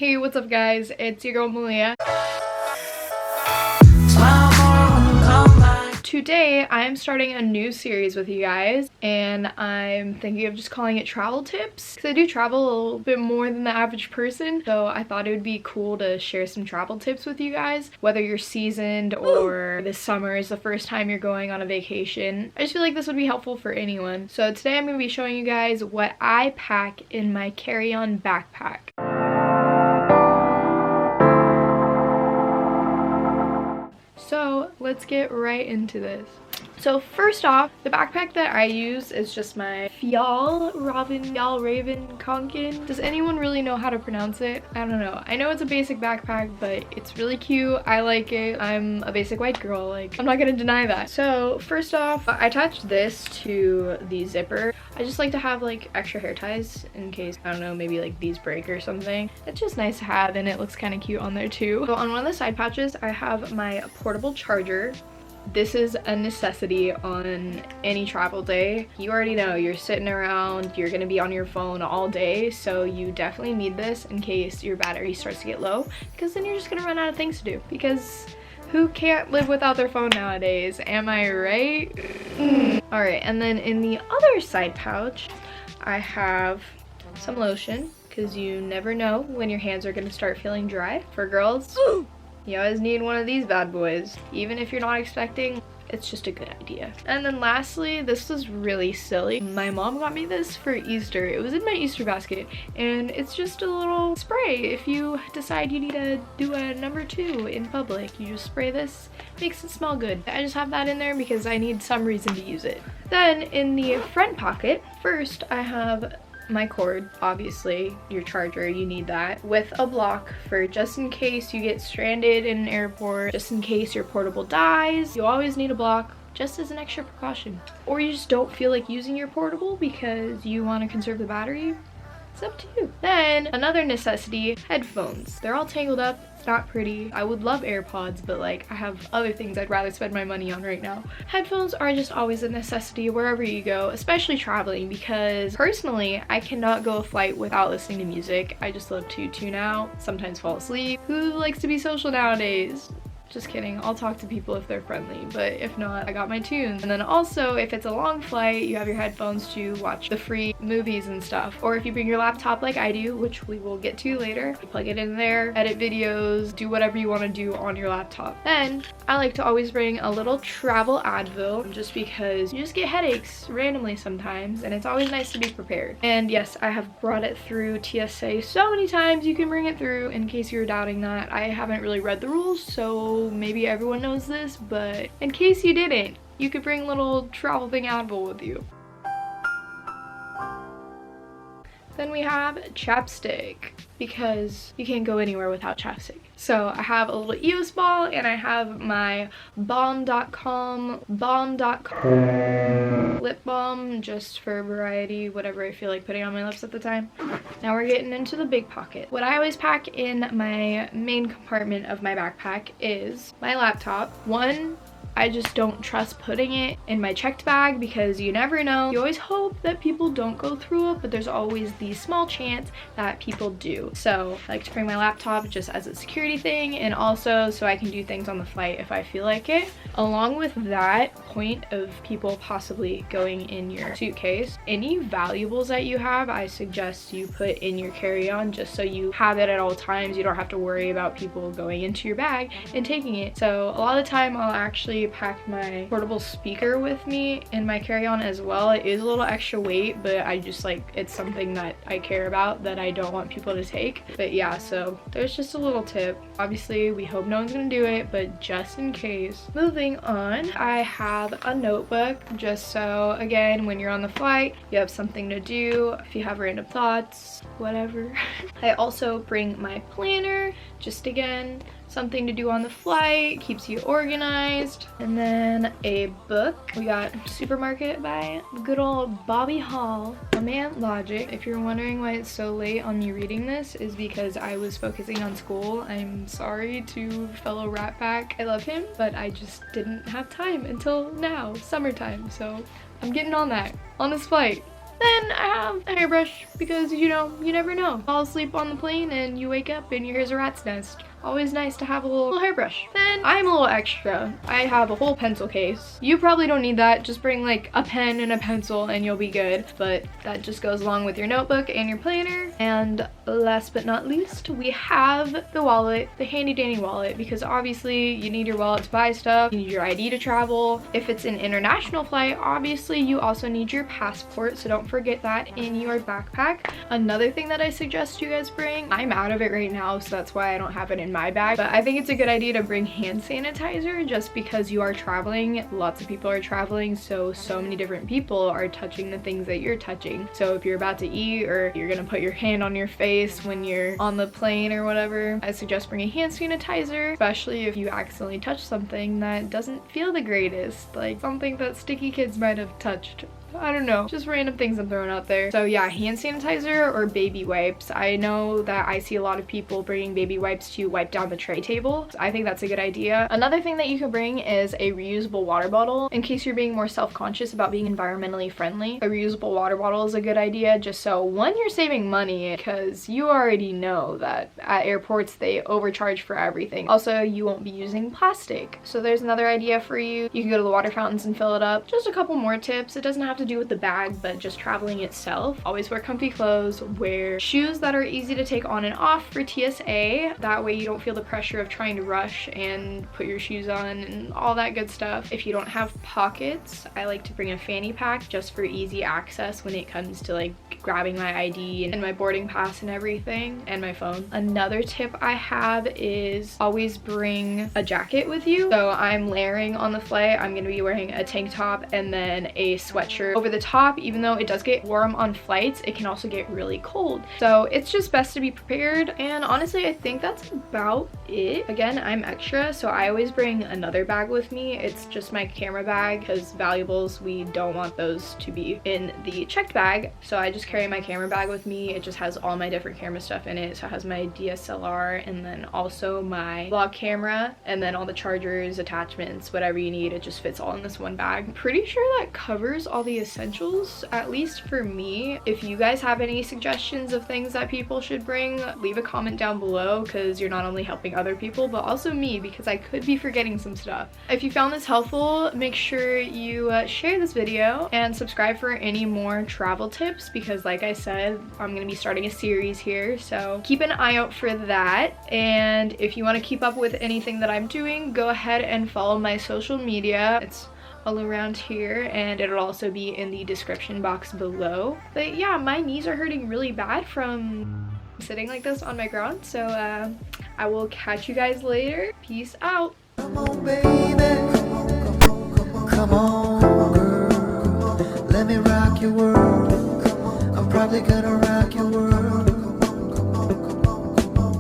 Hey, what's up guys? It's your girl Malia. Today I am starting a new series with you guys, and I'm thinking of just calling it travel tips because I do travel a little bit more than the average person, so I thought it would be cool to share some travel tips with you guys, whether you're seasoned or this summer is the first time you're going on a vacation. I just feel like this would be helpful for anyone. So today I'm going to be showing you guys what I pack in my carry-on backpack. So let's get right into this. So first off, the backpack that I use is just my Fjällräven Konken. Does anyone really know how to pronounce it? I don't know. I know it's a basic backpack, but it's really cute. I like it. I'm a basic white girl. Like, I'm not gonna deny that. So first off, I attached this to the zipper. I just like to have like extra hair ties in case, I don't know, maybe like these break or something. It's just nice to have, and it looks kind of cute on there too. So on one of the side pouches, I have my portable charger. This is a necessity on any travel day. You already know you're sitting around, you're gonna be on your phone all day, so you definitely need this in case your battery starts to get low, because then you're just gonna run out of things to do, because who can't live without their phone nowadays? Am I right? All right, and then in the other side pouch, I have some lotion, because you never know when your hands are gonna start feeling dry. For girls, you always need one of these bad boys. Even if you're not expecting, it's just a good idea. And then lastly, this was really silly. My mom got me this for Easter. It was in my Easter basket, and it's just a little spray. If you decide you need to do a number 2 in public, you just spray this, makes it smell good. I just have that in there because I need some reason to use it. Then in the front pocket, first I have my cord, obviously your charger, you need that, with a block for just in case you get stranded in an airport, just in case your portable dies. You always need a block just as an extra precaution. Or you just don't feel like using your portable because you want to conserve the battery. It's up to you. Then another necessity, headphones. They're all tangled up. It's not pretty. I would love AirPods, but like I have other things I'd rather spend my money on right now. Headphones are just always a necessity wherever you go, especially traveling, because personally I cannot go a flight without listening to music. I just love to tune out, sometimes fall asleep. Who likes to be social nowadays? Just kidding, I'll talk to people if they're friendly, but if not, I got my tunes. And then also, if it's a long flight, you have your headphones to watch the free movies and stuff. Or if you bring your laptop like I do, which we will get to later, plug it in there, edit videos, do whatever you want to do on your laptop. Then, I like to always bring a little travel Advil, just because you just get headaches randomly sometimes, and it's always nice to be prepared. And yes, I have brought it through TSA so many times. You can bring it through in case you're doubting that. I haven't really read the rules, so maybe everyone knows this, but in case you didn't, you could bring a little travel thing Advil with you. Then we have chapstick, because you can't go anywhere without chapstick. So I have a little EOS ball, and I have my Balm.com lip balm, just for variety, whatever I feel like putting on my lips at the time. Now we're getting into the big pocket. What I always pack in my main compartment of my backpack is my laptop. One, I just don't trust putting it in my checked bag because you never know. You always hope that people don't go through it, but there's always the small chance that people do. So I like to bring my laptop just as a security thing, and also so I can do things on the flight if I feel like it. Along with that point of people possibly going in your suitcase, any valuables that you have, I suggest you put in your carry-on just so you have it at all times. You don't have to worry about people going into your bag and taking it. So a lot of the time I'll actually pack my portable speaker with me in my carry-on as well. It is a little extra weight, but I just like, it's something that I care about that I don't want people to take. But yeah, so there's just a little tip. Obviously we hope no one's gonna do it, but just in case. Moving on, I have a notebook just so, again, when you're on the flight, you have something to do. If you have random thoughts, whatever. I also bring my planner, just again, something to do on the flight, keeps you organized. And then a book. We got Supermarket by good old Bobby Hall. A Man Logic. If you're wondering why it's so late on me reading this, is because I was focusing on school. I'm sorry to fellow Rat Pack. I love him, but I just didn't have time until now, summertime. So I'm getting on that on this flight. Then I have a hairbrush because, you know, you never know. Fall asleep on the plane and you wake up and your hair's a rat's nest. Always nice to have a little hairbrush. Then I'm a little extra. I have a whole pencil case. You probably don't need that. Just bring like a pen and a pencil and you'll be good. But that just goes along with your notebook and your planner. And last but not least, we have the wallet, the handy dandy wallet, because obviously you need your wallet to buy stuff. You need your ID to travel. If it's an international flight, obviously you also need your passport. So don't forget that in your backpack. Another thing that I suggest you guys bring, I'm out of it right now, so that's why I don't have it in my bag, but I think it's a good idea to bring hand sanitizer just because you are traveling. Lots of people are traveling, so many different people are touching the things that you're touching. So if you're about to eat or you're gonna put your hand on your face when you're on the plane or whatever, I suggest bringing hand sanitizer, especially if you accidentally touch something that doesn't feel the greatest, like something that sticky kids might have touched. I don't know, just random things I'm throwing out there. So yeah, hand sanitizer or baby wipes. I know that I see a lot of people bringing baby wipes to wipe down the tray table. So I think that's a good idea. Another thing that you can bring is a reusable water bottle in case you're being more self-conscious about being environmentally friendly. A reusable water bottle is a good idea just so one, you're saving money because you already know that at airports they overcharge for everything. Also, you won't be using plastic. So there's another idea for you. You can go to the water fountains and fill it up. Just a couple more tips. It doesn't have to do with the bag, but just traveling itself. Always wear comfy clothes, wear shoes that are easy to take on and off for TSA. That way you don't feel the pressure of trying to rush and put your shoes on and all that good stuff. If you don't have pockets, I like to bring a fanny pack just for easy access when it comes to like grabbing my ID and my boarding pass and everything, and my phone. Another tip I have is always bring a jacket with you. So I'm layering on the flight. I'm gonna be wearing a tank top and then a sweatshirt over the top. Even though it does get warm on flights, it can also get really cold. So it's just best to be prepared. And honestly, I think that's about it. Again, I'm extra, so I always bring another bag with me. It's just my camera bag because valuables, we don't want those to be in the checked bag. So I just carry my camera bag with me. It just has all my different camera stuff in it. So it has my DSLR and then also my vlog camera and then all the chargers, attachments, whatever you need. It just fits all in this one bag. I'm pretty sure that covers all the essentials, at least for me. If you guys have any suggestions of things that people should bring, leave a comment down below because you're not only helping other people but also me because I could be forgetting some stuff. If you found this helpful, make sure you share this video and subscribe for any more travel tips because like I said, I'm gonna be starting a series here, so keep an eye out for that. And if you want to keep up with anything that I'm doing, go ahead and follow my social media. It's all around here and it'll also be in the description box below. But yeah, my knees are hurting really bad from sitting like this on my ground, so I will catch you guys later. Peace out. Come on, baby. Come on, girl. Let me rock your world. I'm probably gonna rock your world.